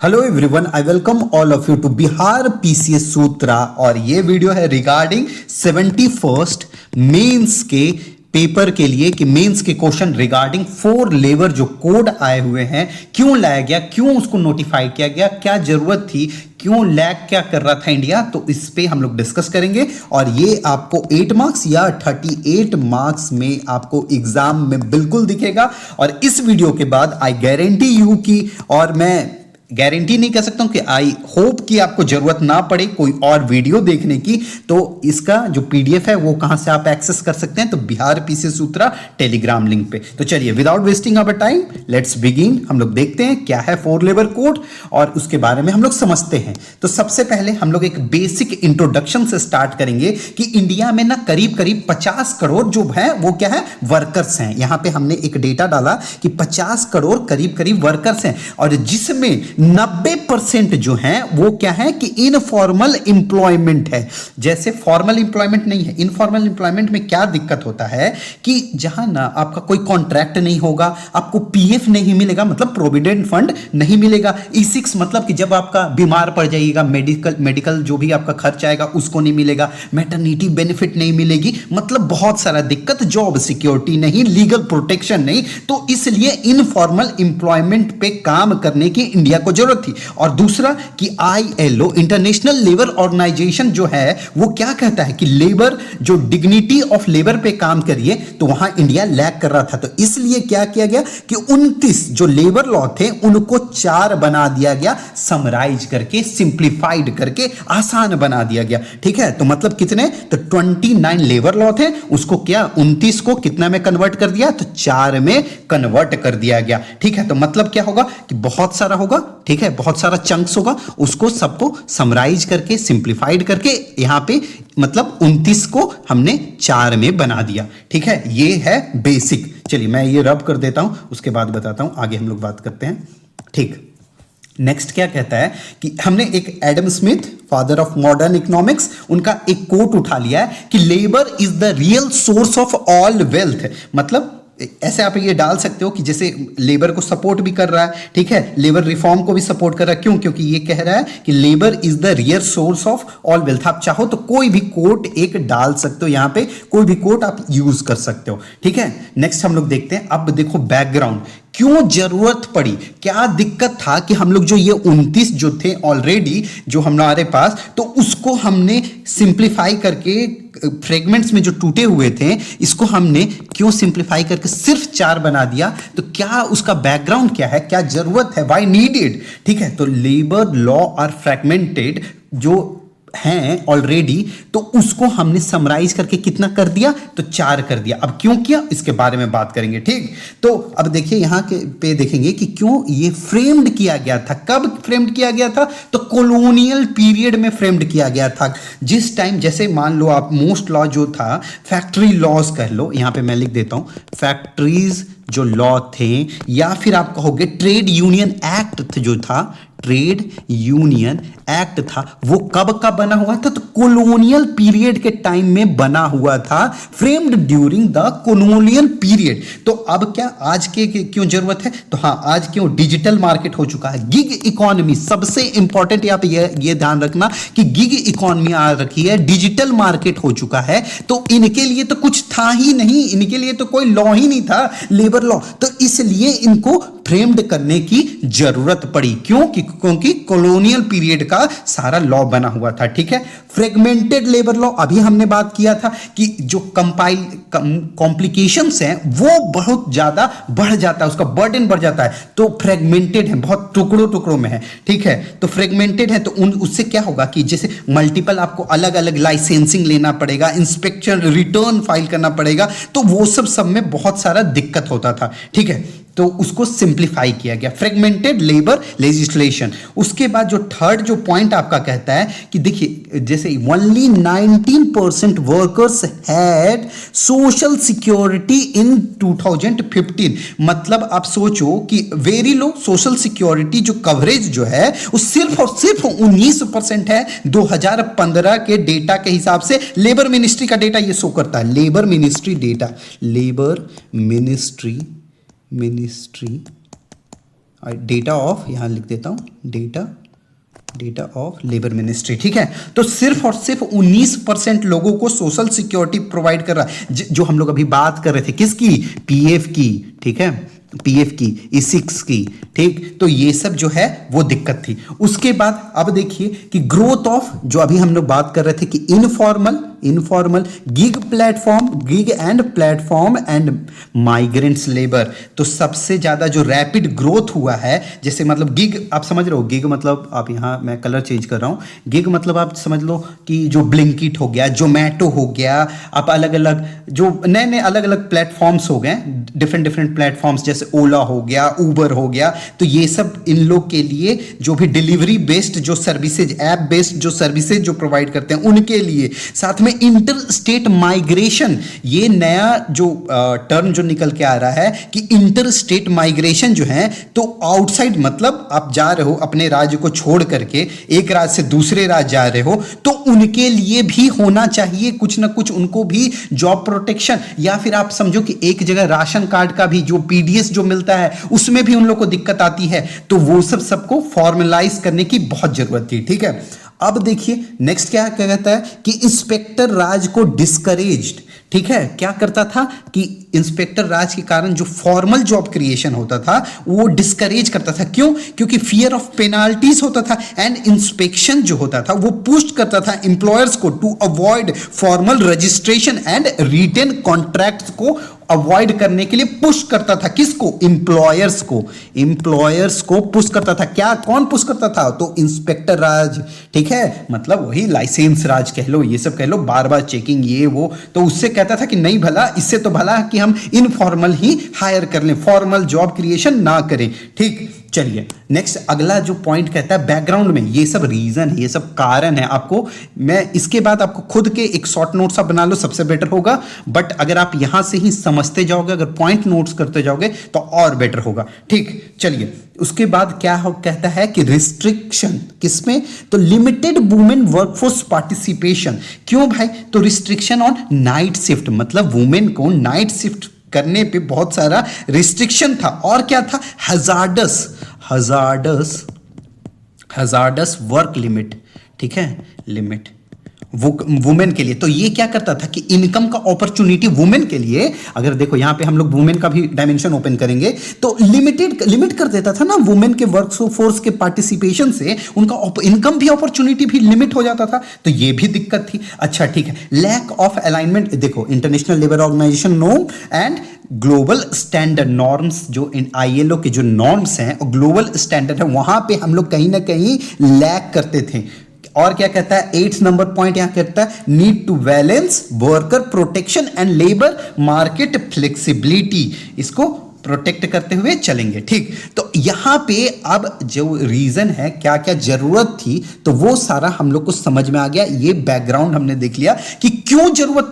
Hello everyone, I welcome all of you to Bihar PCS Sutra. और ये video है regarding 71st mains के paper के लिए कि मेंस के क्वेश्चन रिगार्डिंग 4 लेबर जो कोड आए हुए हैं, क्यों लाया गया, क्यों उसको नोटिफाई किया गया, क्या जरूरत थी, क्यों लैग क्या कर रहा था इंडिया, तो इस पे हम लोग डिस्कस करेंगे। और ये आपको 8 मार्क्स या 38 मार्क्स में आपको एग्जाम में बिल्कुल दिखेगा। और इस वीडियो के बाद आई गारंटी यू की, और मैं गारंटी नहीं कह सकता हूं कि आई होप कि आपको जरूरत ना पड़े कोई और वीडियो देखने की, तो इसका जो पीडीएफ है वो कहां से आप एक्सेस कर सकते हैं, तो बिहार पीसीएस सूत्रा टेलीग्राम लिंक पे। तो चलिए without wasting our time let's begin. हम लोग देखते हैं क्या है 4 लेबर कोड और उसके बारे में हम लोग समझते हैं। तो सबसे पहले हम लोग एक बेसिक इंट्रोडक्शन से स्टार्ट करेंगे कि इंडिया में ना करीब करीब 50 करोड़ जो है वो क्या है, वर्कर्स हैं। यहां पे हमने एक डेटा डाला कि 50 करोड़ करीब करीब वर्कर्स हैं, और जिसमें 90% जो है वो क्या है कि इनफॉर्मल इंप्लॉयमेंट है। जैसे फॉर्मल इंप्लॉयमेंट नहीं है, इनफॉर्मल इंप्लॉयमेंट में क्या दिक्कत होता है कि जहां ना आपका कोई कॉन्ट्रैक्ट नहीं होगा, आपको पीएफ नहीं मिलेगा, मतलब प्रोविडेंट फंड नहीं मिलेगा। ई6 मतलब कि जब आपका बीमार पड़ जाइएगा, मेडिकल जो भी आपका खर्च आएगा उसको नहीं मिलेगा, मैटरनिटी बेनिफिट नहीं मिलेगी, मतलब बहुत सारा दिक्कत, जॉब सिक्योरिटी नहीं, लीगल प्रोटेक्शन नहीं। तो इसलिए इनफॉर्मल इंप्लॉयमेंट पे काम करने की इंडिया को जरूरत थी। और दूसरा कि आईएलओ इंटरनेशनल लेबर ऑर्गेनाइजेशन जो है वो क्या कहता है कि लेबर जो डिग्निटी ऑफ लेबर पे काम करिए, तो वहां इंडिया लैग कर रहा था। तो इसलिए क्या किया गया कि 29 जो लेबर लॉ थे उनको 4 बना दिया गया, समराइज करके, सिंप्लीफाइड करके, आसान बना दिया गया। ठीक है, तो मतलब कितने, तो 29 लेबर लॉ थे, उसको क्या 29 को कितना में कन्वर्ट कर दिया, तो 4 में कन्वर्ट कर दिया गया। ठीक है, तो मतलब क्या होगा कि बहुत सारा होगा, ठीक है, बहुत सारा चंक्स होगा, उसको सबको समराइज करके, सिंप्लीफाइड करके यहां पे मतलब 29 को हमने 4 में बना दिया। ठीक है, ये है बेसिक। चलिए मैं ये रब कर देता हूं, उसके बाद बताता हूं, आगे हम लोग बात करते हैं। ठीक, नेक्स्ट क्या कहता है कि हमने एक Adam Smith, father of modern economics, उनका एक कोट उठा लिया है कि labour is the real source of all wealth. मतलब ऐसे आप ये डाल सकते हो कि जैसे लेबर को सपोर्ट भी कर रहा है, ठीक है, लेबर रिफॉर्म को भी सपोर्ट कर रहा है। क्यों? क्योंकि ये कह रहा है कि labour is the real source of all wealth. आप चाहो तो कोई भी कोट एक डाल सकते हो, यहां पे कोई भी कोट आप यूज कर सकते हो। ठीक है, नेक्स्ट हम लोग देखते हैं। अब देखो बैकग्राउंड, क्यों जरूरत पड़ी, क्या दिक्कत था कि हम लोग जो ये 29 जो थे ऑलरेडी जो हमारे पास, तो उसको हमने सिंप्लीफाई करके, फ्रेगमेंट्स में जो टूटे हुए थे इसको हमने क्यों सिंप्लीफाई करके सिर्फ 4 बना दिया, तो क्या उसका बैकग्राउंड क्या है, क्या जरूरत है, व्हाई नीडेड। ठीक है, तो लेबर लॉ आर फ्रैगमेंटेड जो हैं ऑलरेडी, तो उसको हमने समराइज करके कितना कर दिया, तो 4 कर दिया। अब क्यों किया इसके बारे में बात करेंगे। ठीक, तो अब देखिए यहां के पे देखेंगे कि क्यों ये फ्रेम्ड किया गया था, कब फ्रेम्ड किया गया था, तो कॉलोनियल पीरियड में फ्रेम्ड किया गया था। जिस टाइम, जैसे मान लो आप मोस्ट लॉ जो था फैक्ट्री लॉज कह लो, यहां पे मैं लिख देता हूं फैक्ट्रीज जो लॉ थे, या फिर आप कहोगे ट्रेड यूनियन एक्ट जो था, ट्रेड यूनियन एक्ट था, वो कब का बना हुआ था, तो कॉलोनियल पीरियड के टाइम में बना हुआ था, framed during the colonial period. तो अब क्या आज के क्यों जरूरत है, तो हाँ, आज क्यों डिजिटल मार्केट हो चुका है, गिग इकोनॉमी सबसे इंपॉर्टेंट, यहां पे ये ध्यान रखना कि गिग इकोनॉमी आ रखी है, डिजिटल मार्केट हो चुका है। तो इनके लिए तो कुछ था ही नहीं, इनके लिए तो कोई लॉ ही नहीं था, लेबर लॉ, तो इसलिए इनको फ्रेम्ड करने की जरूरत पड़ी। क्यों? क्योंकि कॉलोनियल पीरियड का सारा लॉ बना हुआ था। ठीक है, फ्रेगमेंटेड लेबर लॉ, अभी हमने बात किया था कि जो कॉम्प्लिकेशंस हैं वो बहुत ज्यादा बढ़ जाता है, उसका बर्डन बढ़ जाता है, तो फ्रेगमेंटेड है, बहुत टुकड़ों टुकड़ों में है। ठीक है, तो फ्रेगमेंटेड है तो उससे क्या होगा कि जैसे मल्टीपल आपको अलग अलग लाइसेंसिंग लेना पड़ेगा, इंस्पेक्शन रिटर्न फाइल करना पड़ेगा, तो वो सब में बहुत सारा दिक्कत होता था। ठीक है, तो उसको सिंप्लीफाई किया गया, फ्रेगमेंटेड लेबर लेजिस्लेशन। उसके बाद जो थर्ड जो पॉइंट आपका कहता है कि देखिए जैसे only 19% workers had social security in 2015, मतलब आप सोचो कि वेरी लो सोशल सिक्योरिटी जो कवरेज जो है वो सिर्फ और सिर्फ 19% है 2015 के डेटा के हिसाब से। लेबर मिनिस्ट्री का डेटा ये शो करता है, labour ministry data, labour ministry data of, यहां लिख देता हूं डेटा ऑफ लेबर मिनिस्ट्री, ठीक है। तो सिर्फ और सिर्फ 19% लोगों को सोशल सिक्योरिटी प्रोवाइड कर रहा है, जो हम लोग अभी बात कर रहे थे किसकी, पीएफ की, ठीक है, पीएफ की, ई6 की, ठीक। तो ये सब जो है वो दिक्कत थी। उसके बाद अब देखिए कि ग्रोथ ऑफ, जो अभी हम लोग बात कर रहे थे कि informal gig platform, gig and platform and migrants labour. तो सबसे ज्यादा जो रैपिड ग्रोथ हुआ है, जैसे मतलब गिग, आप समझ रहे हो, गिग मतलब, आप यहां मैं कलर चेंज कर रहा हूं, गिग मतलब आप समझ लो कि जो ब्लिंकिट हो गया, जोमैटो हो गया, आप अलग अलग जो नए नए अलग अलग प्लेटफॉर्म्स हो गए, डिफरेंट प्लेटफॉर्म्स, जैसे ओला हो गया, उबर हो गया, तो ये सब इन लोग के लिए जो भी डिलीवरी बेस्ड जो सर्विसेज, ऐप बेस्ड जो सर्विसेज जो प्रोवाइड करते हैं उनके लिए। साथ में इंटर स्टेट माइग्रेशन, ये नया जो टर्म जो निकल के आ रहा है कि इंटर स्टेट माइग्रेशन जो है, तो आउटसाइड मतलब आप जा रहे हो अपने राज्य को छोड़ करके एक राज्य से दूसरे राज्य जा रहे हो, तो उनके लिए भी होना चाहिए कुछ ना कुछ, उनको भी जॉब प्रोटेक्शन, या फिर आप समझो कि एक जगह राशन कार्ड का भी जो पीडीएस जो मिलता है उसमें भी उन लोग को दिक्कत आती है, तो वो सब सबको फॉर्मलाइज करने की बहुत जरूरत थी, ठीक है। अब देखिए नेक्स्ट क्या कहता है कि इंस्पेक्टर राज को डिस्करेज्ड, ठीक है, क्या करता था कि इंस्पेक्टर राज के कारण जो फॉर्मल जॉब क्रिएशन होता था वो डिस्करेज करता था। क्यों? क्योंकि फियर ऑफ पेनाल्टीज होता था, एंड इंस्पेक्शन जो होता था वो पुश करता था एम्प्लॉयर्स को to avoid formal registration and written contracts को अवॉइड करने के लिए पुश करता था। किसको? इंप्लॉयर्स को पुश करता था। क्या, कौन पुश करता था? तो इंस्पेक्टर राज, ठीक है, मतलब वही लाइसेंस राज कह लो, ये सब कह लो, बार बार चेकिंग ये वो, तो उससे कहता था कि नहीं भला, इससे तो भला कि हम इनफॉर्मल ही हायर कर लें, फॉर्मल जॉब क्रिएशन ना करें, ठीक। चलिए नेक्स्ट अगला जो पॉइंट कहता है बैकग्राउंड में ये सब रीजन है, ये सब कारण है। आपको मैं इसके बाद आपको खुद के एक शॉर्ट नोट्स आप बना लो, सबसे बेटर होगा, बट अगर आप यहां से ही समझते जाओगे, अगर पॉइंट नोट्स करते जाओगे तो और बेटर होगा, ठीक। चलिए उसके बाद क्या कहता है कि रिस्ट्रिक्शन किसमें? तो लिमिटेड वुमेन वर्कफोर्स पार्टिसिपेशन। क्यों भाई? तो रिस्ट्रिक्शन ऑन नाइट शिफ्ट, मतलब वुमेन को नाइट शिफ्ट करने पे बहुत सारा रिस्ट्रिक्शन था। और क्या था? हजार्डस वर्क लिमिट, ठीक है, लिमिट वुमेन के लिए। तो ये क्या करता था कि इनकम का अपॉर्चुनिटी वुमेन के लिए, अगर देखो यहां पे हम लोग वुमेन का भी डायमेंशन ओपन करेंगे, तो लिमिट कर देता था ना वुमेन के वर्क फोर्स के पार्टिसिपेशन से, उनका इनकम भी, अपॉर्चुनिटी भी लिमिट हो जाता था, तो ये भी दिक्कत थी। अच्छा ठीक है, लैक ऑफ अलाइनमेंट, देखो international labour organisation norm and global standard norms, जो आईएलओ के जो नॉर्म्स हैं और ग्लोबल स्टैंडर्ड है, वहां पे हम लोग कहीं ना कहीं लैक करते थे। और क्या कहता है 8 नंबर पॉइंट यहां कहता है need to balance worker protection and labour market flexibility, इसको प्रोटेक्ट करते हुए चलेंगे, ठीक। तो यहां पे अब जो रीजन है, क्या क्या जरूरत थी, तो वो सारा हम लोग को समझ में आ गया। ये बैकग्राउंड हमने देख लिया कि क्यों जरूरत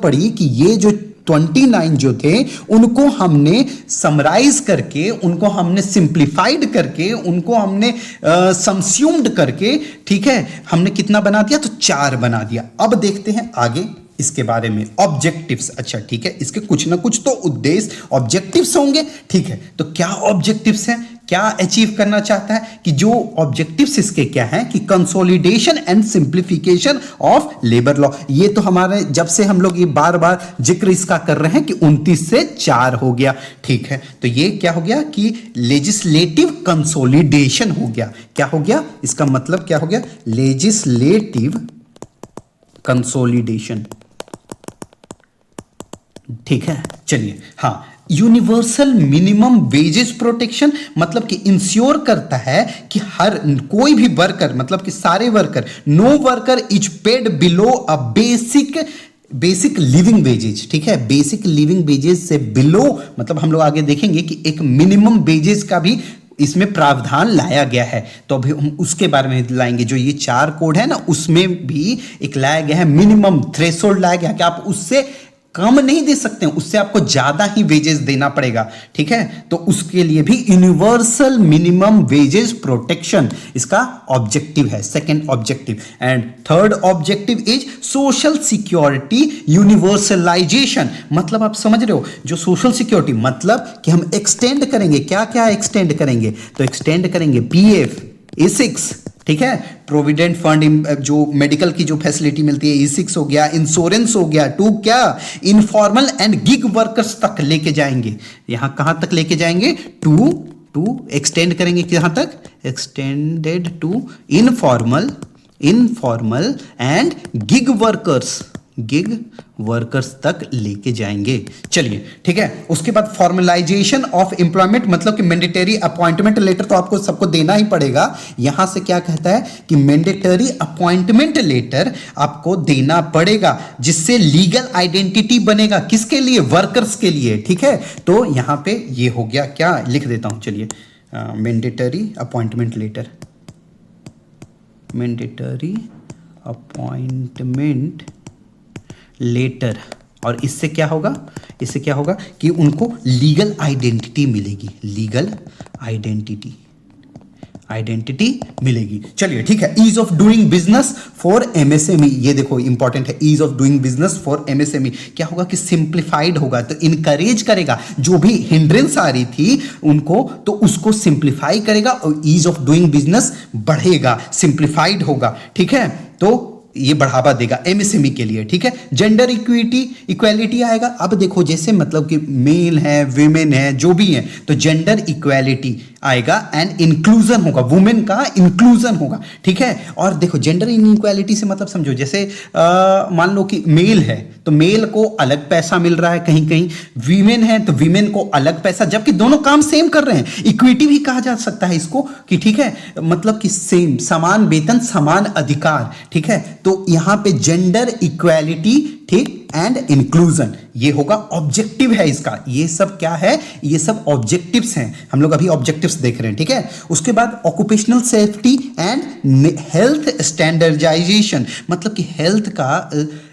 पड़ी कि ये जो 29 जो थे उनको हमने समराइज करके, उनको हमने सिंप्लीफाइड करके, उनको हमने सबस्यूम्ड करके, ठीक है, हमने कितना बना दिया? तो 4 बना दिया। अब देखते हैं आगे इसके बारे में ऑब्जेक्टिव्स। अच्छा ठीक है, इसके कुछ ना कुछ तो उद्देश्य ऑब्जेक्टिव्स होंगे, ठीक है। तो क्या ऑब्जेक्टिव्स हैं, क्या अचीव करना चाहता है? कि जो ऑब्जेक्टिव्स इसके क्या हैं कि consolidation and simplification of labour law. ये तो हमारे जब से हम लोग ये बार बार जिक्र इसका कर रहे हैं कि 29 से 4 हो गया, ठीक है। तो ये क्या हो गया कि लेजिस्लेटिव कंसोलिडेशन हो गया। क्या हो गया? इसका मतलब क्या हो गया? लेजिस्लेटिव कंसोलिडेशन, ठीक है। चलिए हाँ, यूनिवर्सल मिनिमम वेजेस प्रोटेक्शन, मतलब कि इंश्योर करता है कि हर कोई भी वर्कर, मतलब कि सारे worker, no worker is paid below a basic living wages, ठीक है। बेसिक लिविंग वेजेज से बिलो, मतलब हम लोग आगे देखेंगे कि एक मिनिमम वेजेस का भी इसमें प्रावधान लाया गया है, तो अभी हम उसके बारे में लाएंगे। जो ये 4 कोड है ना, उसमें भी एक लाया गया है मिनिमम थ्रेशोल्ड लाया गया कि आप उससे कम नहीं दे सकते हैं, उससे आपको ज्यादा ही वेजेस देना पड़ेगा, ठीक है। तो उसके लिए भी यूनिवर्सल मिनिमम वेजेस प्रोटेक्शन इसका ऑब्जेक्टिव है, second objective. And third objective is social security universalization. मतलब आप समझ रहे हो, जो सोशल सिक्योरिटी मतलब कि हम एक्सटेंड करेंगे, क्या क्या एक्सटेंड करेंगे, तो एक्सटेंड करेंगे पीएफ, E6, ठीक है, प्रोविडेंट फंड, जो मेडिकल की जो फैसिलिटी मिलती है, E6 हो गया, इंश्योरेंस हो गया, टू क्या इनफॉर्मल एंड गिग वर्कर्स तक लेके जाएंगे। यहां कहां तक लेके जाएंगे, टू एक्सटेंड करेंगे, कहां तक, extended to informal and gig workers तक लेके जाएंगे। चलिए ठीक है, उसके बाद फॉर्मलाइजेशन ऑफ एम्प्लॉयमेंट, मतलब कि मैंडेटरी अपॉइंटमेंट लेटर तो आपको सबको देना ही पड़ेगा। यहां से क्या कहता है कि मैंडेटरी अपॉइंटमेंट लेटर आपको देना पड़ेगा, जिससे लीगल आइडेंटिटी बनेगा, किसके लिए, वर्कर्स के लिए, ठीक है। तो यहां पे ये हो गया, क्या लिख देता हूं, चलिए, mandatory appointment letter, mandatory appointment letter. और इससे क्या होगा, कि उनको लीगल आइडेंटिटी मिलेगी, लीगल आइडेंटिटी मिलेगी। चलिए ठीक है, ease of doing business for MSME, ये देखो इंपॉर्टेंट है, ease of doing business for MSME. क्या होगा कि सिंप्लीफाइड होगा, तो इनकरेज करेगा, जो भी हिंड्रेंस आ रही थी उनको, तो उसको सिंप्लीफाई करेगा और ईज ऑफ डूइंग बिजनेस बढ़ेगा, सिंप्लीफाइड होगा, ठीक है। तो ये बढ़ावा देगा एमएसएमई के लिए, ठीक है। जेंडर इक्वालिटी आएगा। अब देखो, जैसे मतलब कि मेल है, वीमेन है, जो भी है, तो जेंडर इक्वालिटी आएगा एंड इंक्लूजन होगा, वुमेन का इंक्लूजन होगा, ठीक है। और देखो, जेंडर इनइक्वालिटी से मतलब समझो, जैसे मान लो कि मेल है तो मेल को अलग पैसा मिल रहा है, कहीं कहीं वीमेन है तो वीमेन को अलग पैसा, जबकि दोनों काम सेम कर रहे हैं। इक्विटी भी कहा जा सकता है इसको, कि ठीक है, मतलब कि सेम, समान वेतन समान अधिकार, ठीक है। तो यहां पे जेंडर इक्वालिटी, ठीक, एंड इंक्लूजन, ये होगा ऑब्जेक्टिव है इसका। ये सब क्या है, ये सब ऑब्जेक्टिव्स हैं, हम लोग अभी ऑब्जेक्टिव्स देख रहे हैं, ठीक है। उसके बाद occupational safety and health standardisation, मतलब कि हेल्थ का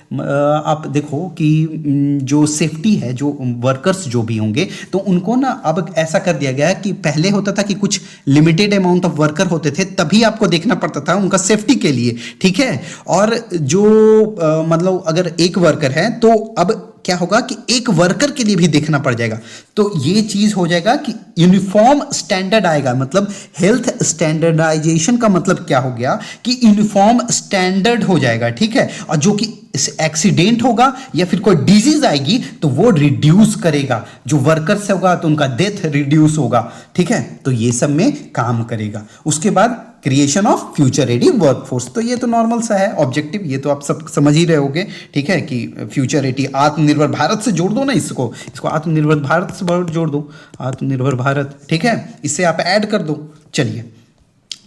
आप देखो कि जो सेफ्टी है, जो वर्कर्स जो भी होंगे, तो उनको ना अब ऐसा कर दिया गया है कि पहले होता था कि कुछ लिमिटेड अमाउंट ऑफ वर्कर होते थे, तभी आपको देखना पड़ता था उनका सेफ्टी के लिए, ठीक है। और जो मतलब अगर एक वर्कर है तो अब क्या होगा कि एक वर्कर के लिए भी देखना पड़ जाएगा। तो ये चीज हो जाएगा कि यूनिफॉर्म स्टैंडर्ड आएगा, मतलब हेल्थ स्टैंडर्डाइजेशन का मतलब क्या हो गया कि यूनिफॉर्म स्टैंडर्ड हो जाएगा, ठीक है। और जो कि एक्सीडेंट होगा या फिर कोई डिजीज आएगी तो वो रिड्यूस करेगा, जो वर्कर्स होगा तो उनका डेथ रिड्यूस होगा, ठीक है। तो ये सब में काम करेगा। उसके बाद creation of future ready workforce, तो ये तो नॉर्मल सा है ऑब्जेक्टिव, ये तो आप सब समझ ही रहे होगे, ठीक है, कि फ्यूचर रेडी, आत्मनिर्भर भारत से जोड़ दो ना, इसको आत्मनिर्भर भारत से जोड़ दो, आत्मनिर्भर भारत, ठीक है, इससे आप ऐड कर दो। चलिए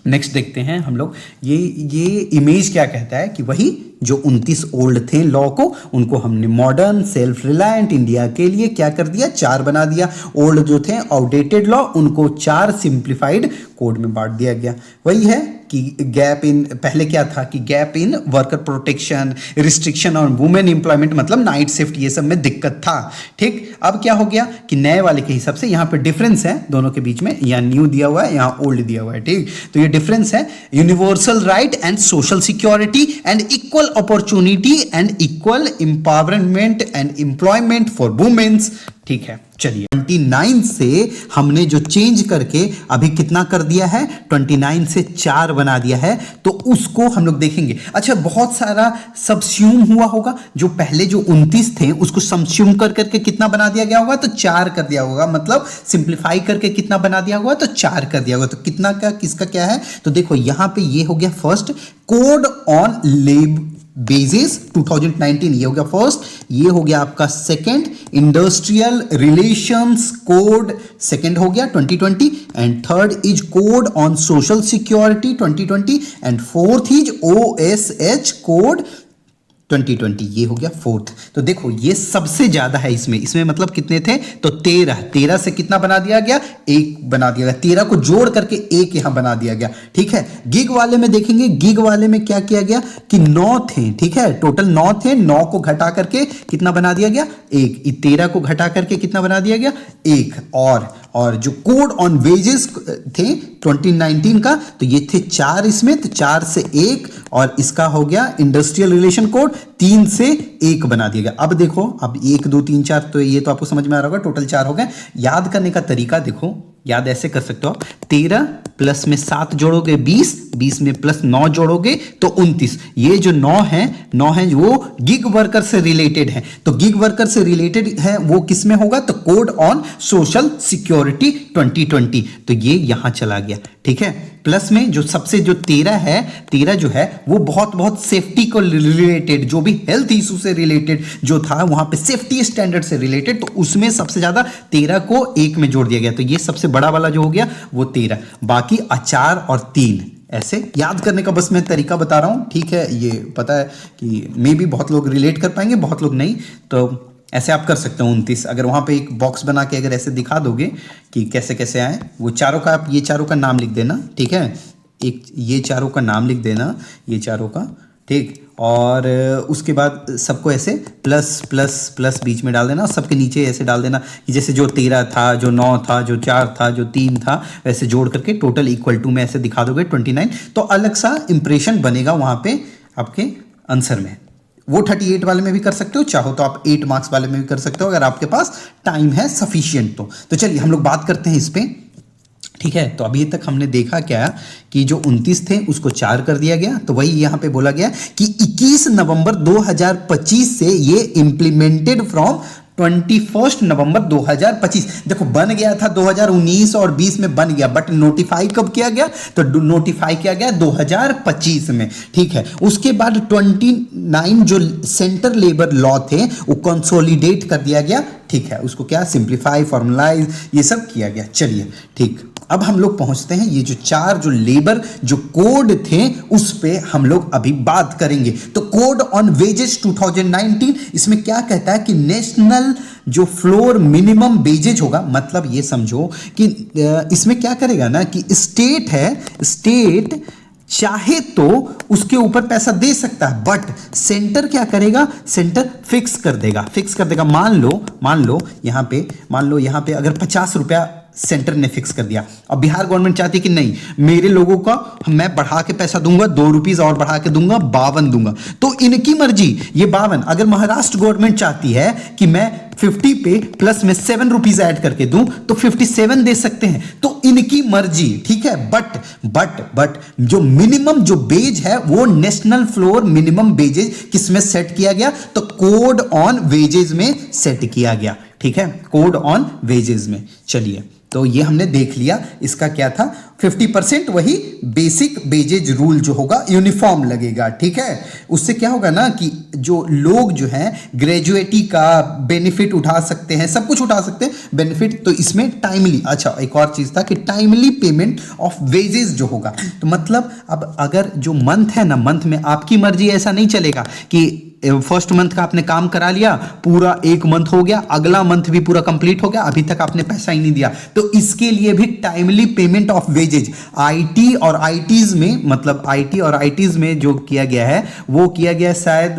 नेक्स्ट देखते हैं हम लोग, ये इमेज क्या कहता है कि वही जो 29 ओल्ड थे लॉ को, उनको हमने मॉडर्न सेल्फ रिलायंट इंडिया के लिए क्या कर दिया, 4 बना दिया। ओल्ड जो थे आउटडेटेड लॉ, उनको 4 सिंप्लीफाइड कोड में बांट दिया गया। वही है कि गैप इन, पहले क्या था कि gap in worker protection, restriction on women employment, मतलब नाइट शिफ्ट, ये सब में दिक्कत था, ठीक। अब क्या हो गया कि नए वाले के हिसाब से यहाँ पे डिफरेंस है दोनों के बीच में, यहाँ न्यू दिया हुआ है, यहाँ ओल्ड दिया हुआ है, ठीक। तो ये डिफरेंस है, universal right and social security and equal opportunity and equal empowerment and employment for womens, ठीक है। चलिए 29 से हमने जो चेंज करके अभी कितना कर दिया है, 29 से 4 बना दिया है, तो उसको हम लोग देखेंगे। अच्छा, बहुत सारा सबस्यूम हुआ होगा, जो पहले जो 29 थे उसको सबस्यूम कर करके कितना बना दिया गया होगा, तो 4 कर दिया होगा, मतलब सिंप्लीफाई करके कितना बना दिया होगा, तो 4 कर दिया होगा। तो कितना का किसका क्या है, तो देखो यहां पे ये हो गया first, code on lab basis 2019, ये हो गया फर्स्ट। ये हो गया आपका second, industrial relations code second हो गया 2020, and third is code on social security 2020, and fourth is OSH code 2020 ये हो गया फोर्थ। तो देखो ये सबसे ज्यादा है इसमें मतलब कितने थे, तो 13 से कितना बना दिया गया, एक बना दिया गया, 13 को जोड़ करके एक यहां बना दिया गया, ठीक है। गिग वाले में देखेंगे, गिग वाले में क्या किया गया कि 9 थे, ठीक है, टोटल 9 थे, 9 को घटा करके कितना बना दिया गया, एक, 13 को घटा करके कितना बना दिया गया, एक। और जो कोड ऑन वेजेस थे 2019 का, तो ये थे 4 इसमें, तो 4 से 1, और इसका हो गया इंडस्ट्रियल रिलेशन कोड 3 से 1 बना दिया गया। अब देखो, अब 1 2 3 4, तो ये तो आपको समझ में आ रहा होगा, टोटल 4 हो गए। याद करने का तरीका देखो, याद ऐसे कर सकते हो आप, 13 प्लस में 7 जोड़ोगे 20, 20 में प्लस 9 जोड़ोगे तो 29। ये जो 9 है वो गिग वर्कर से रिलेटेड है। तो गिग वर्कर से रिलेटेड है वो किस में होगा, तो कोड ऑन सोशल सिक्योरिटी 2020, तो ये यहां चला गया, ठीक है। प्लस में जो सबसे जो 13 जो है वो बहुत सेफ्टी को रिलेटेड, जो भी हेल्थ इशू से रिलेटेड जो था वहां पे सेफ्टी स्टैंडर्ड से रिलेटेड, तो उसमें सबसे ज्यादा 13 को 1 में जोड़ दिया गया, तो ये सबसे बड़ा वाला जो हो गया वो 13। बाकी 4 और 3 ऐसे याद करने का बस मैं तरीका बता रहा हूं, ठीक है। ये पता है कि मे भी बहुत लोग रिलेट कर पाएंगे, बहुत लोग नहीं, तो ऐसे आप कर सकते हो 29। अगर वहां पे एक बॉक्स बना के अगर ऐसे दिखा दोगे कि कैसे कैसे आए, वो चारों का, आप ये चारों का नाम लिख देना, ठीक है। एक ये चारों का नाम लिख देना, ये चारों का, ठीक। और उसके बाद सबको ऐसे प्लस प्लस प्लस बीच में डाल देना, और सबके नीचे ऐसे डाल देना कि जैसे जो 13 था, जो 9 था, जो 4 था, जो 3 था, वैसे जोड़ करके टोटल इक्वल टू में ऐसे दिखा दोगे 29, तो अलग सा इंप्रेशन बनेगा वहां पे आपके आंसर में। वो 38 वाले में भी कर सकते हो, चाहो तो आप 8 मार्क्स वाले में भी कर सकते हो, अगर आपके पास टाइम है सफिशिएंट तो चलिए हम लोग बात करते हैं इस पे, ठीक है। तो अभी तक हमने देखा क्या कि जो 29 थे उसको 4 कर दिया गया, तो वही यहां पे बोला गया कि 21 नवंबर 2025 से ये इंप्लीमेंटेड फ्रॉम 21 नवंबर 2025। देखो बन गया था 2019 और 20 में बन गया, बट नोटिफाई कब किया गया, तो नोटिफाई किया गया 2025 में, ठीक है। उसके बाद 29 जो सेंटर लेबर लॉ थे वो कंसोलिडेट कर दिया गया, ठीक है। उसको क्या सिंप्लीफाई, फॉर्मुलाइज, ये सब किया गया। चलिए ठीक, अब हम लोग पहुंचते हैं ये जो 4 जो लेबर जो कोड थे उस पे हम लोग अभी बात करेंगे। तो कोड ऑन वेजेस 2019, इसमें क्या कहता है कि नेशनल जो फ्लोर मिनिमम वेजेज होगा, मतलब ये समझो कि इसमें क्या करेगा ना कि स्टेट है, स्टेट चाहे तो उसके ऊपर पैसा दे सकता है, बट सेंटर क्या करेगा, सेंटर फिक्स कर देगा। मान लो यहां पे अगर 50 रुपया सेंटर ने फिक्स कर दिया, और बिहार गवर्नमेंट चाहती है कि नहीं, मेरे लोगों का मैं बढ़ा के पैसा दूंगा, 2 रुपीज और बढ़ा के दूंगा, 52 दूंगा, तो इनकी मर्जी ये 52। अगर महाराष्ट्र गवर्नमेंट चाहती है कि मैं 50 पे प्लस में 7 रुपीज ऐड करके दूं तो 57 दे सकते हैं, तो इनकी मर्जी, ठीक है। बट जो मिनिमम जो वेज है वो नेशनल फ्लोर मिनिमम वेजेज किसमें सेट किया गया, तो कोड ऑन वेजेज में सेट किया गया, ठीक है, कोड ऑन वेजेज में। चलिए, तो ये हमने देख लिया, इसका क्या था 50%, वही बेसिक वेजेज रूल जो होगा यूनिफॉर्म लगेगा, ठीक है। उससे क्या होगा ना कि जो लोग जो हैं ग्रेजुएटी का बेनिफिट उठा सकते हैं, सब कुछ उठा सकते हैं बेनिफिट, तो इसमें टाइमली, अच्छा एक और चीज था कि टाइमली पेमेंट ऑफ वेजेस जो होगा, तो मतलब अब अगर जो मंथ है ना, मंथ में आपकी मर्जी, ऐसा नहीं चलेगा कि फर्स्ट मंथ का आपने काम करा लिया, पूरा 1 मंथ हो गया, अगला मंथ भी पूरा कंप्लीट हो गया, अभी तक आपने पैसा ही नहीं दिया, तो इसके लिए भी timely payment of wages IT और आईटीज में, मतलब आईटी और आईटीज में जो किया गया है वो किया गया शायद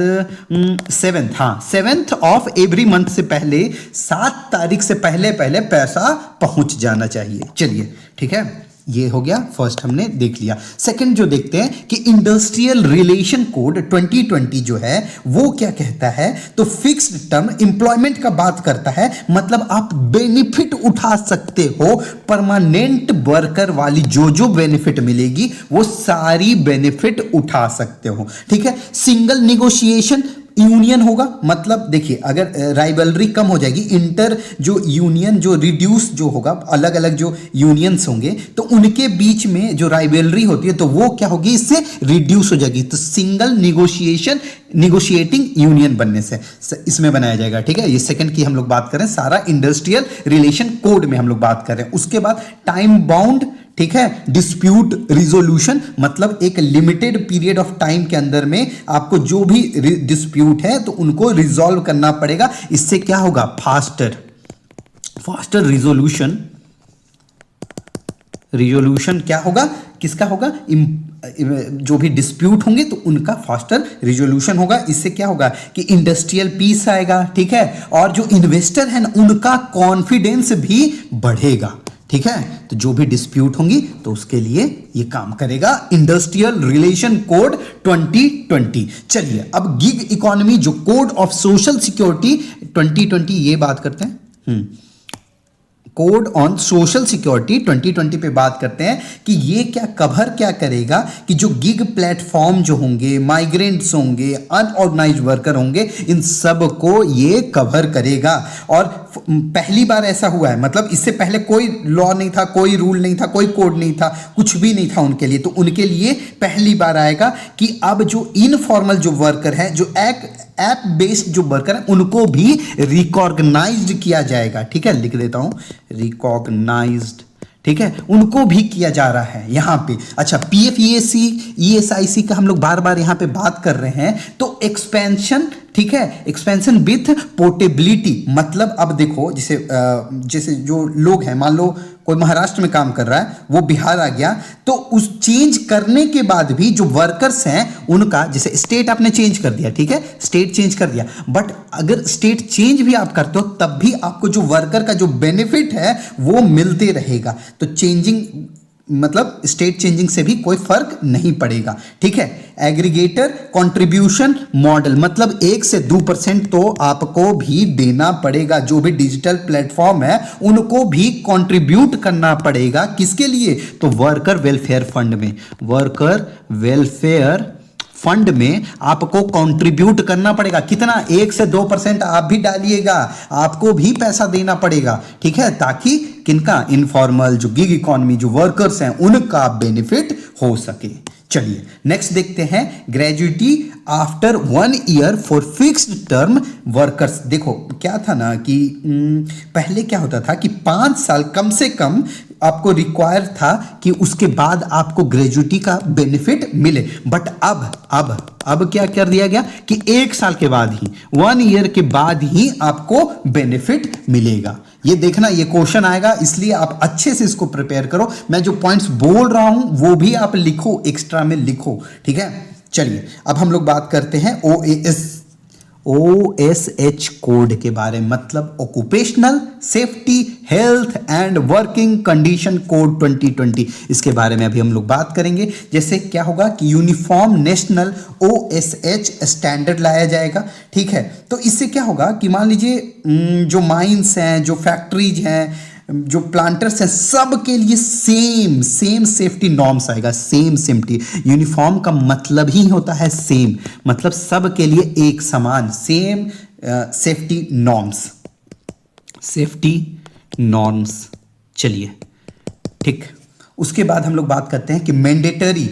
7th ऑफ एवरी मंथ से पहले, 7 तारीख से पहले पैसा पहुंच जाना चाहिए। चलिए ठीक है, ये हो गया फर्स्ट, हमने देख लिया। सेकंड जो देखते हैं कि इंडस्ट्रियल रिलेशन कोड 2020 जो है वो क्या कहता है, तो फिक्स्ड टर्म एम्प्लॉयमेंट का बात करता है, मतलब आप बेनिफिट उठा सकते हो, परमानेंट वर्कर वाली जो बेनिफिट मिलेगी वो सारी बेनिफिट उठा सकते हो, ठीक है। सिंगल निगोशिएशन यूनियन होगा, मतलब देखिए अगर राइवलरी कम हो जाएगी, इंटर जो यूनियन जो रिड्यूस जो होगा, अलग अलग जो यूनियंस होंगे तो उनके बीच में जो राइवलरी होती है तो वो क्या होगी, इससे रिड्यूस हो जाएगी, तो सिंगल निगोशिएटिंग यूनियन बनने से इसमें बनाया जाएगा, ठीक है। ये सेकंड की हम लोग बात करें, सारा इंडस्ट्रियल रिलेशन कोड में हम लोग बात कर रहे हैं। उसके बाद टाइम बाउंड, ठीक है। डिस्प्यूट रिजोल्यूशन मतलब एक लिमिटेड पीरियड ऑफ टाइम के अंदर में आपको जो भी डिस्प्यूट है तो उनको रिजॉल्व करना पड़ेगा। इससे क्या होगा, फास्टर रिजोल्यूशन क्या होगा, किसका होगा, जो भी डिस्प्यूट होंगे तो उनका फास्टर रिजोल्यूशन होगा। इससे क्या होगा कि इंडस्ट्रियल पीस आएगा, ठीक है, और जो इन्वेस्टर है ना उनका कॉन्फिडेंस भी बढ़ेगा, ठीक है। तो जो भी डिस्प्यूट होंगी तो उसके लिए ये काम करेगा इंडस्ट्रियल रिलेशन कोड 2020। चलिए अब गिग इकोनॉमी जो कोड ऑफ सोशल सिक्योरिटी 2020 ये बात करते हैं, कोड ऑन सोशल सिक्योरिटी 2020 पे बात करते हैं कि ये क्या करेगा कि जो गिग प्लेटफॉर्म जो होंगे, माइग्रेंट्स होंगे, अनऑर्गेनाइज्ड वर्कर होंगे, इन सब को ये कवर करेगा। और पहली बार ऐसा हुआ है, मतलब इससे पहले कोई लॉ नहीं था, कोई रूल नहीं था, कोई कोड नहीं था, कुछ भी नहीं था उनके लिए। तो उनके लिए पहली बार आएगा कि अब जो इनफॉर्मल जो वर्कर है, जो ऐप बेस्ड जो वर्कर है, उनको भी रिकॉग्नाइज्ड किया जाएगा, ठीक है। लिख देता हूं रिकॉग्नाइज्ड, ठीक है, उनको भी किया जा रहा है यहां पे। अच्छा, पीएफ ईएसआईसी का हम लोग बार बार यहां पे बात कर रहे हैं, तो एक्सपेंशन, ठीक है, एक्सपेंशन विथ पोर्टेबिलिटी मतलब अब देखो जैसे जो लोग हैं, मान लो कोई महाराष्ट्र में काम कर रहा है, वो बिहार आ गया, तो उस चेंज करने के बाद भी जो वर्कर्स हैं उनका, जैसे स्टेट आपने चेंज कर दिया, ठीक है, स्टेट चेंज कर दिया, बट अगर स्टेट चेंज भी आप करते हो तब भी आपको जो वर्कर का जो बेनिफिट है वो मिलते रहेगा। तो चेंजिंग मतलब स्टेट चेंजिंग से भी कोई फर्क नहीं पड़ेगा, ठीक है। एग्रीगेटर कंट्रीब्यूशन मॉडल मतलब 1 से 2% तो आपको भी देना पड़ेगा। जो भी डिजिटल प्लेटफॉर्म है उनको भी कंट्रीब्यूट करना पड़ेगा, किसके लिए, तो वर्कर वेलफेयर फंड में। वर्कर वेलफेयर फंड में आपको कंट्रीब्यूट करना पड़ेगा। कितना, 1 से 2% आप भी डालिएगा, आपको भी पैसा देना पड़ेगा, ठीक है, ताकि किनका, इनफॉर्मल जो गिग इकोनॉमी जो वर्कर्स हैं उनका बेनिफिट हो सके। चलिए नेक्स्ट देखते हैं, gratuity after 1 year for fixed term workers. देखो क्या था ना कि पहले क्या होता था कि 5 साल कम से कम आपको रिक्वायर था कि उसके बाद आपको ग्रेजुइटी का बेनिफिट मिले, बट अब क्या कर दिया गया कि 1 साल के बाद ही, 1 ईयर के बाद ही आपको बेनिफिट मिलेगा। ये देखना, ये क्वेश्चन आएगा, इसलिए आप अच्छे से इसको प्रिपेयर करो। मैं जो पॉइंट्स बोल रहा हूं वो भी आप लिखो, एक्स्ट्रा में लिखो, ठीक है। चलिए अब हम लोग बात करते हैं OSH कोड के बारे में, मतलब occupational safety health and working condition code 2020। इसके बारे में अभी हम लोग बात करेंगे। जैसे क्या होगा कि यूनिफॉर्म नेशनल OSH स्टैंडर्ड लाया जाएगा, ठीक है। तो इससे क्या होगा कि मान लीजिए जो माइंस हैं, जो फैक्ट्रीज हैं, जो प्लांटर्स हैं, सब के लिए सेम सेफ्टी नॉर्म्स आएगा। सेम सेफ्टी, यूनिफॉर्म का मतलब ही होता है सेम, मतलब सब के लिए एक समान, सेम सेफ्टी नॉर्म्स। चलिए ठीक, उसके बाद हम लोग बात करते हैं कि मैंडेटरी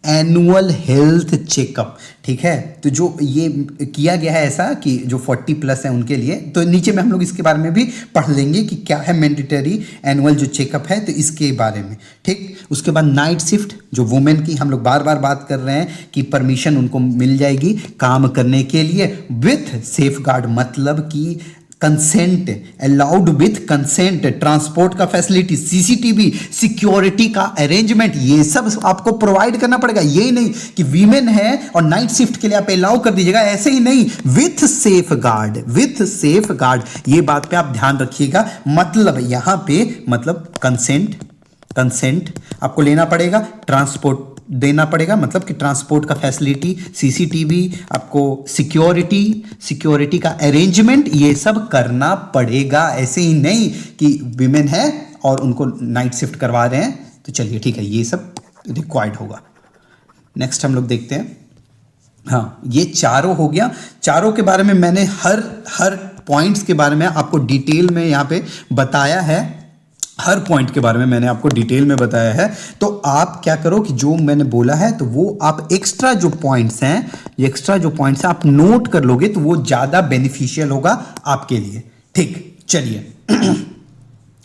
एनुअल हेल्थ चेकअप, ठीक है। तो जो ये किया गया है ऐसा कि जो 40+ हैं उनके लिए, तो नीचे में हम लोग इसके बारे में भी पढ़ लेंगे कि क्या है मैंडेटरी एनुअल जो चेकअप है, तो इसके बारे में, ठीक। उसके बाद नाइट शिफ्ट जो वुमेन की हम लोग बार बार बात कर रहे हैं कि परमिशन उनको मिल जाएगी काम करने के लिए विथ सेफ गार्ड, मतलब कि consent, allowed with consent, transport का फैसिलिटी, सीसीटीवी, सिक्योरिटी का अरेंजमेंट, ये सब आपको प्रोवाइड करना पड़ेगा। यही नहीं कि वीमेन है और नाइट शिफ्ट के लिए आप अलाउ कर दीजिएगा, ऐसे ही नहीं, विथ सेफ गार्ड, ये बात पे आप ध्यान रखिएगा। मतलब यहां पे मतलब कंसेंट आपको लेना पड़ेगा, ट्रांसपोर्ट देना पड़ेगा, मतलब कि ट्रांसपोर्ट का फैसिलिटी, सीसीटीवी, आपको सिक्योरिटी का अरेंजमेंट, ये सब करना पड़ेगा। ऐसे ही नहीं कि विमेन है और उनको नाइट शिफ्ट करवा रहे हैं, तो चलिए ठीक है, ये सब रिक्वायर्ड होगा। नेक्स्ट हम लोग देखते हैं, हाँ ये चारों हो गया। चारों के बारे में मैंने हर पॉइंट्स के बारे में आपको डिटेल में यहाँ पे बताया है, हर पॉइंट के बारे में मैंने आपको डिटेल में बताया है। तो आप क्या करो कि जो मैंने बोला है तो वो आप एक्स्ट्रा जो पॉइंट्स हैं आप नोट कर लोगे तो वो ज़्यादा बेनिफिशियल होगा आपके लिए, ठीक। चलिए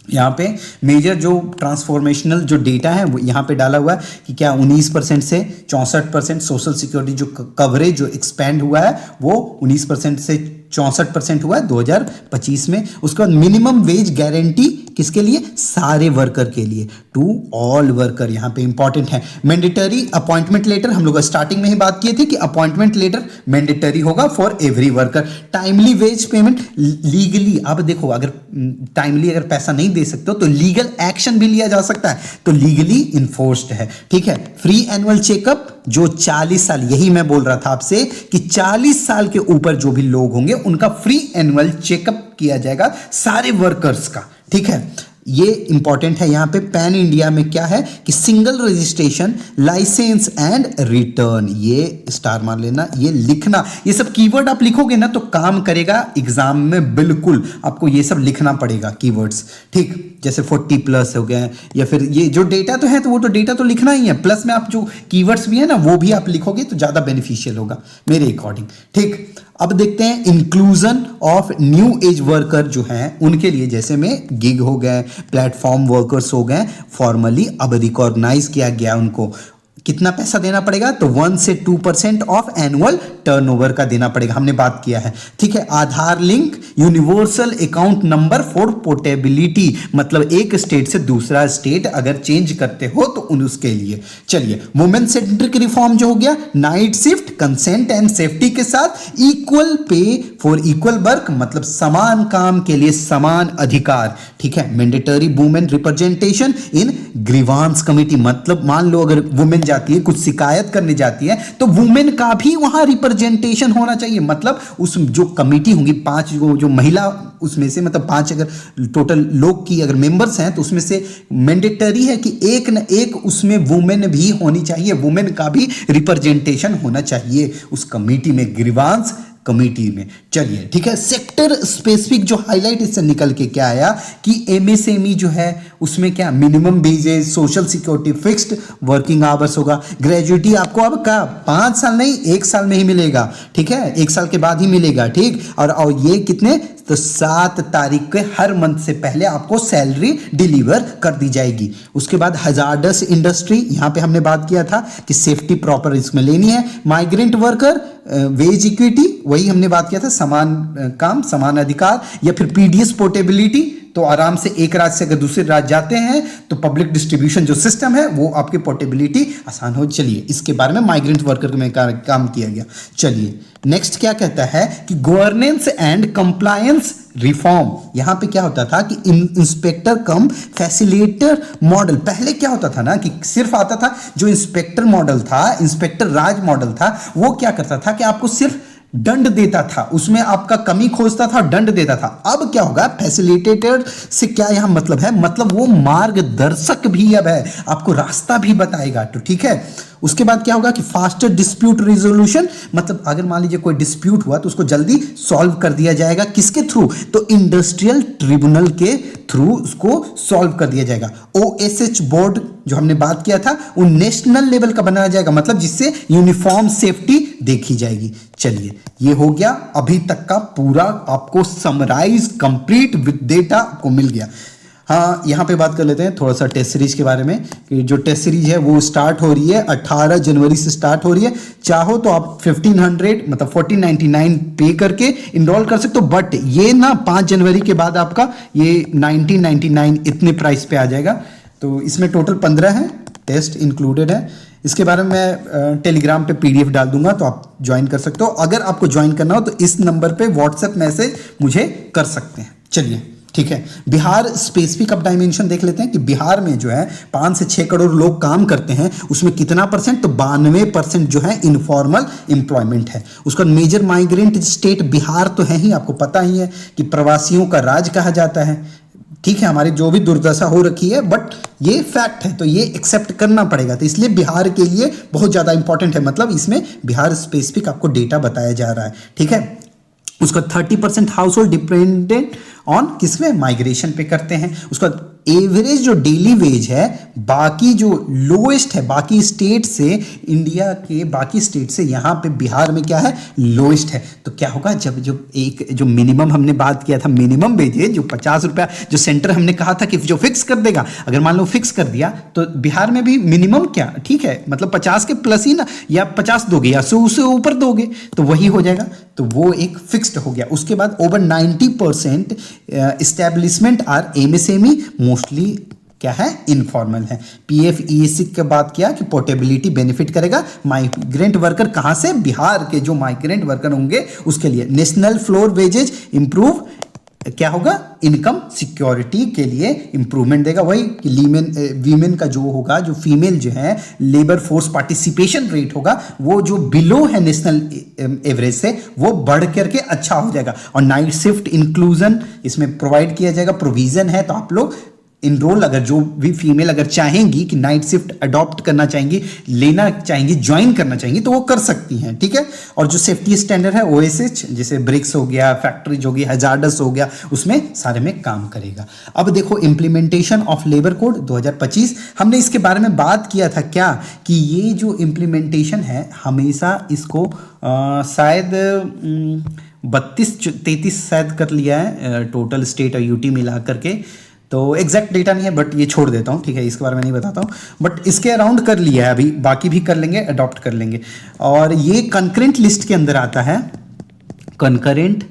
यहाँ पे मेजर जो ट्रांसफॉर्मेशनल जो डेटा है वो यहाँ पे डाला हुआ है कि क्या 19% से 64% सोशल सिक्योरिटी जो कवरेज जो एक्सपेंड हुआ है वो 19% से 64% हुआ है 2025 में। उसके बाद मिनिमम वेज गारंटी किसके लिए? सारे वर्कर के लिए, टू ऑल वर्कर, यहाँ पे इंपॉर्टेंट है। मैंडेटरी अपॉइंटमेंट लेटर, हम लोग स्टार्टिंग में ही बात किए थे कि अपॉइंटमेंट लेटर मैंडेटरी होगा for every worker. Timely wage payment, legally, अब देखो अगर टाइमली अगर पैसा नहीं दे सकते हो तो लीगल एक्शन भी लिया जा सकता है, तो लीगली इन्फोर्स्ड है, ठीक है। फ्री एनुअल चेकअप, जो 40 साल, यही मैं बोल रहा था आपसे कि 40 साल के ऊपर जो भी लोग होंगे उनका फ्री एनुअल चेकअप किया जाएगा सारे वर्कर्स का, ठीक है। ये इंपॉर्टेंट है। यहां पे पैन इंडिया में क्या है कि single registration, licence and return, ये स्टार मान लेना, ये लिखना, ये सब कीवर्ड आप लिखोगे ना तो काम करेगा एग्जाम में, बिल्कुल आपको ये सब लिखना पड़ेगा कीवर्ड्स, ठीक। जैसे 40+ हो गए, या फिर ये जो डेटा तो है तो वो तो डेटा तो लिखना ही है, प्लस में आप जो कीवर्ड्स भी है ना वो भी आप लिखोगे तो ज्यादा बेनिफिशियल होगा मेरे अकॉर्डिंग, ठीक। अब देखते हैं inclusion of new age worker जो हैं उनके लिए, जैसे में गिग हो गए, प्लेटफॉर्म वर्कर्स हो गए, फॉर्मली अब रिकॉग्नाइज किया गया उनको। कितना पैसा देना पड़ेगा? तो 1 से 2% ऑफ एनुअल टर्नओवर का देना पड़ेगा, हमने बात किया है, ठीक है। Aadhaar link, universal account number for portability, मतलब एक स्टेट से दूसरा स्टेट अगर चेंज करते हो तो उसके लिए। चलिए, वुमेन सेंट्रिक रिफॉर्म जो हो गया, night shift, consent and safety के साथ equal pay for equal work, मतलब समान काम के लिए समान अधिकार, ठीक है। Mandatory women representation in grievance committee, मतलब मान लो अगर वुमेन जाती है कुछ शिकायत करने जाती है तो वुमेन का भी वहां रिप्रेजेंटेशन होना चाहिए, मतलब उस जो कमिटी होंगी 5 जो महिला उसमें से, मतलब 5 अगर टोटल लोग की अगर मेंबर्स हैं तो उसमें से मैंडेटरी है कि एक न एक उसमें वुमेन भी होनी चाहिए, वुमेन का भी रिप्रेजेंटेशन होना चाहिए उस कमिटी में, ग्रीवांस कमिटी में। चलिए, ठीक है। सेक्टर स्पेसिफिक जो हाईलाइट इससे निकल के क्या आया कि एमएसएमई जो है उसमें क्या minimum wages, social security, fixed working hours होगा। ग्रेजुएटी आपको अब का 5 साल नहीं 1 साल में ही मिलेगा, ठीक है, 1 साल के बाद ही मिलेगा, ठीक। और ये कितने, तो 7 तारीख के हर मंथ से पहले आपको सैलरी डिलीवर कर दी जाएगी। उसके बाद हजार्डस इंडस्ट्री, यहां पे हमने बात किया था कि सेफ्टी प्रॉपर इसमें लेनी है। माइग्रेंट वर्कर, वेज इक्विटी, वही हमने बात किया था, समान काम समान अधिकार। या फिर पीडीएस पोर्टेबिलिटी, तो आराम से एक राज्य से अगर दूसरे राज्य जाते हैं तो पब्लिक डिस्ट्रीब्यूशन जो सिस्टम है वो आपकी पोर्टेबिलिटी आसान हो। चलिए, इसके बारे में माइग्रेंट वर्कर में काम किया गया। चलिए, नेक्स्ट क्या कहता है कि गवर्नेंस एंड कंप्लायंस रिफॉर्म। यहां पे क्या होता था कि इंस्पेक्टर कम फैसिलिटेटर मॉडल, पहले क्या होता था ना कि सिर्फ आता था जो इंस्पेक्टर मॉडल था, इंस्पेक्टर राज मॉडल था, वो क्या करता था कि आपको सिर्फ दंड देता था, उसमें आपका कमी खोजता था, दंड देता था। अब क्या होगा, फैसिलिटेटर से क्या यहां मतलब है, मतलब वो मार्गदर्शक भी अब है, आपको रास्ता भी बताएगा, तो ठीक है। उसके बाद क्या होगा कि फास्टर डिस्प्यूट रिजोल्यूशन, मतलब अगर मान लीजिए कोई डिस्प्यूट हुआ तो उसको जल्दी सॉल्व कर दिया जाएगा, किसके थ्रू, तो इंडस्ट्रियल ट्रिब्यूनल के थ्रू उसको सॉल्व कर दिया जाएगा। ओएसएच बोर्ड जो हमने बात किया था वो नेशनल लेवल का बनाया जाएगा, मतलब जिससे यूनिफॉर्म सेफ्टी देखी जाएगी। चलिए, ये हो गया अभी तक का पूरा आपको समराइज कंप्लीट विद डेटा आपको मिल गया। हाँ, यहाँ पे बात कर लेते हैं थोड़ा सा टेस्ट सीरीज के बारे में कि जो टेस्ट सीरीज है वो स्टार्ट हो रही है 18 जनवरी से स्टार्ट हो रही है। चाहो तो आप 1500 मतलब 1499 पे करके इनरोल कर सकते हो, बट ये ना 5 जनवरी के बाद आपका ये 1999 इतने प्राइस पे आ जाएगा। तो इसमें टोटल 15 है, टेस्ट इंक्लूडेड है। इसके बारे में मैं टेलीग्राम पे पीडीएफ डाल दूंगा तो आप ज्वाइन कर सकते हो। अगर आपको ज्वाइन करना हो तो इस नंबर पे व्हाट्सएप मैसेज मुझे कर सकते हैं। चलिए, ठीक है। बिहार स्पेसिफिक अब डायमेंशन देख लेते हैं कि बिहार में जो है 5 से 6 करोड़ लोग काम करते हैं, उसमें कितना परसेंट, तो 92% जो है इनफॉर्मल एम्प्लॉयमेंट है। उसका मेजर माइग्रेंट स्टेट बिहार तो है ही, आपको पता ही है कि प्रवासियों का राज कहा जाता है, ठीक है। हमारी जो भी दुर्दशा हो रखी है, बट ये फैक्ट है तो ये एक्सेप्ट करना पड़ेगा, तो इसलिए बिहार के लिए बहुत ज़्यादा इंपॉर्टेंट है, मतलब इसमें बिहार स्पेसिफिक आपको डेटा बताया जा रहा है, ठीक है। उसका 30% हाउस होल्ड डिपेंडेंट ऑन किसमें, माइग्रेशन पे करते हैं। उसका एवरेज जो डेली वेज है बाकी जो लोएस्ट है बाकी स्टेट से, इंडिया के बाकी स्टेट से यहाँ पे बिहार में क्या है, लोएस्ट है। तो क्या होगा, जब जो एक जो मिनिमम हमने बात किया था, मिनिमम वेजेज जो 50 रुपया जो सेंटर हमने कहा था कि जो फिक्स कर देगा, अगर मान लो फिक्स कर दिया तो बिहार में भी मिनिमम क्या, ठीक है, मतलब 50 के प्लस ही ना, या 50 दोगे या 100 से ऊपर दोगे तो वही हो जाएगा। तो वो एक फिक्स्ड हो गया। उसके बाद over 90% establishment are MSME, mostly क्या है, इनफॉर्मल है। पीएफईएसी की बात किया कि पोर्टेबिलिटी बेनिफिट करेगा माइग्रेंट वर्कर, कहां से, बिहार के जो माइग्रेंट वर्कर होंगे उसके लिए। नेशनल फ्लोर वेजेज इंप्रूव, क्या होगा, इनकम सिक्योरिटी के लिए इंप्रूवमेंट देगा। वही कि वीमेन का जो होगा, जो फीमेल जो है लेबर फोर्स पार्टिसिपेशन रेट होगा वो जो बिलो है नेशनल एवरेज से वो बढ़ करके अच्छा हो जाएगा। और नाइट शिफ्ट इंक्लूजन इसमें प्रोवाइड किया जाएगा, प्रोविजन है। तो आप लोग इनरोल, अगर जो भी फीमेल अगर चाहेंगी कि नाइट शिफ्ट अडॉप्ट करना चाहेंगी, लेना चाहेंगी, ज्वाइन करना चाहेंगी तो वो कर सकती हैं, ठीक है। और जो सेफ्टी स्टैंडर्ड है ओएसएच, जैसे ब्रिक्स हो गया, फैक्ट्रीज हो गई, हजार्डस हो गया, उसमें सारे में काम करेगा। अब देखो इम्प्लीमेंटेशन ऑफ लेबर कोड 2025, हमने इसके बारे में बात किया था क्या, कि ये जो इम्प्लीमेंटेशन है हमेशा इसको शायद 32-33 शायद कर लिया है टोटल स्टेट और यूटी मिला करके। तो एग्जैक्ट डेटा नहीं है बट ये छोड़ देता हूँ, ठीक है, इसके बारे में नहीं बताता हूँ, बट इसके अराउंड कर लिया है, अभी बाकी भी कर लेंगे, अडॉप्ट कर लेंगे। और ये कंकरेंट लिस्ट के अंदर आता है, कंकरेंट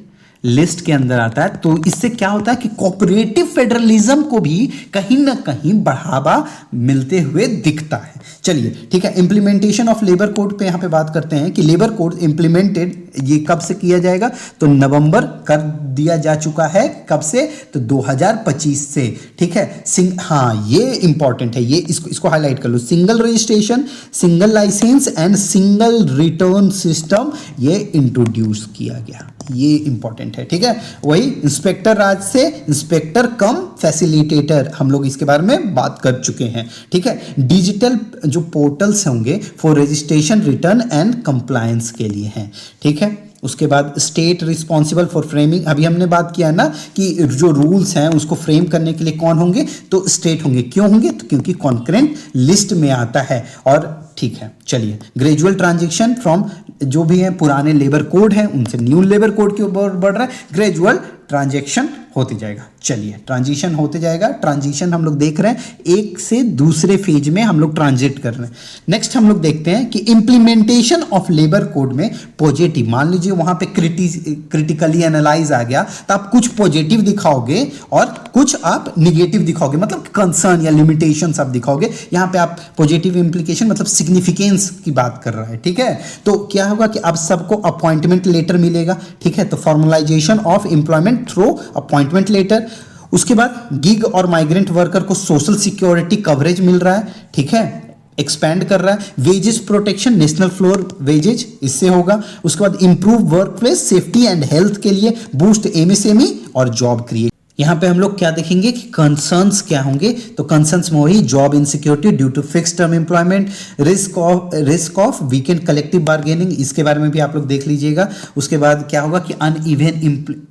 लिस्ट के अंदर आता है। तो इससे क्या होता है कि कोऑपरेटिव फेडरलिज्म को भी कहीं ना कहीं बढ़ावा मिलते हुए दिखता है। चलिए ठीक है, इंप्लीमेंटेशन ऑफ लेबर कोड पे यहाँ पे बात करते हैं कि लेबर कोड इंप्लीमेंटेड ये कब से किया जाएगा, तो नवंबर कर दिया जा चुका है। कब से, तो 2025 से, ठीक है। हाँ ये इंपॉर्टेंट है, ये इसको हाईलाइट कर लो। Single registration, single licence and single return system ये इंट्रोड्यूस किया गया, ये इंपॉर्टेंट है, ठीक है। वही इंस्पेक्टर राज से इंस्पेक्टर कम फैसिलिटेटर, हम लोग इसके बारे में बात कर चुके हैं, ठीक है। डिजिटल जो पोर्टल्स होंगे for registration, return and compliance के लिए हैं, ठीक है। उसके बाद स्टेट रिस्पॉन्सिबल फॉर फ्रेमिंग, अभी हमने बात किया ना कि जो रूल्स हैं उसको फ्रेम करने के लिए कौन होंगे, तो स्टेट होंगे। क्यों होंगे, तो क्योंकि कॉन्करेंट लिस्ट में आता है। और ठीक है, चलिए ग्रेजुअल ट्रांजिशन फ्रॉम जो भी है पुराने लेबर कोड हैं उनसे न्यू लेबर कोड की ओर बढ़ रहा है, ग्रेजुअल ट्रांजैक्शन होते जाएगा। चलिए ट्रांजिशन होते जाएगा, ट्रांजिशन हम लोग देख रहे हैं, एक से दूसरे फेज में हम लोग ट्रांजिट कर रहे हैं। नेक्स्ट हम लोग देखते हैं कि इंप्लीमेंटेशन ऑफ लेबर कोड में पॉजिटिव, मान लीजिए वहां पे क्रिटिकली एनालाइज आ गया तो आप कुछ पॉजिटिव दिखाओगे और कुछ आप निगेटिव दिखाओगे, मतलब कंसर्न या लिमिटेशंस आप दिखाओगे। यहाँ पे आप पॉजिटिव इंप्लीकेशन मतलब सिग्निफिकेंस की बात कर रहा है, ठीक है। तो क्या होगा कि आप सबको अपॉइंटमेंट लेटर मिलेगा, ठीक है। तो formalisation of employment through appointment letter. उसके बाद गिग और माइग्रेंट वर्कर को सोशल सिक्योरिटी कवरेज मिल रहा है, ठीक है, एक्सपैंड कर रहा है। Wages protection, national floor wages इससे होगा। उसके बाद improve work place safety and health के लिए बूस्ट एमएसएमई और जॉब क्रिएट। यहाँ पे हम लोग क्या देखेंगे कि कंसर्न्स क्या होंगे, तो कंसर्न्स में वही job insecurity due to fix term employment, risk of weakened collective bargaining, इसके बारे में भी आप लोग देख लीजिएगा। उसके बाद क्या होगा कि uneven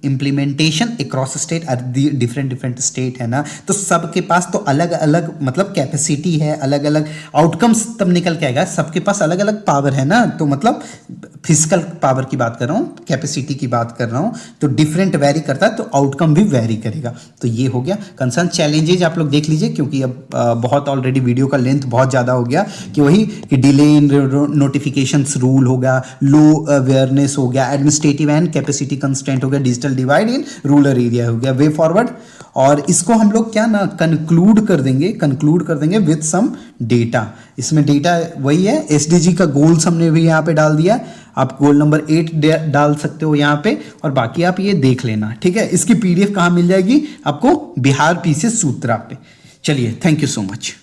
implementation across state, different state है ना, तो सबके पास तो अलग अलग मतलब कैपेसिटी है, अलग अलग आउटकम्स तब निकल के आएगा। सबके पास अलग अलग पावर है ना, तो मतलब फिजिकल पावर की बात कर रहा हूँ, कैपेसिटी की बात कर रहा हूँ, तो डिफरेंट वेरी करता है तो आउटकम भी वेरी करेगा। तो ये हो गया कंसर्न। चैलेंजेज आप लोग देख लीजिए क्योंकि अब बहुत ऑलरेडी वीडियो का लेंथ बहुत ज़्यादा हो गया, कि वही कि डिले इन नोटिफिकेशंस रूल हो गया, लो अवेयरनेस हो गया, एडमिनिस्ट्रेटिव एंड कैपेसिटी कंस्ट्रेंट हो गया, digital divide in rural area हो गया, वे फॉरवर्ड। और इसको हम लोग क्या ना कंक्लूड कर देंगे विद सम डेटा। इसमें डेटा वही है, एसडीजी का गोल्स हमने भी यहाँ पे डाल दिया, आप गोल नंबर 8 डाल सकते हो यहाँ पे, और बाकी आप ये देख लेना, ठीक है। इसकी पीडीएफ कहाँ मिल जाएगी आपको, बिहार पीसीएस सूत्रा पे। चलिए, थैंक यू सो मच।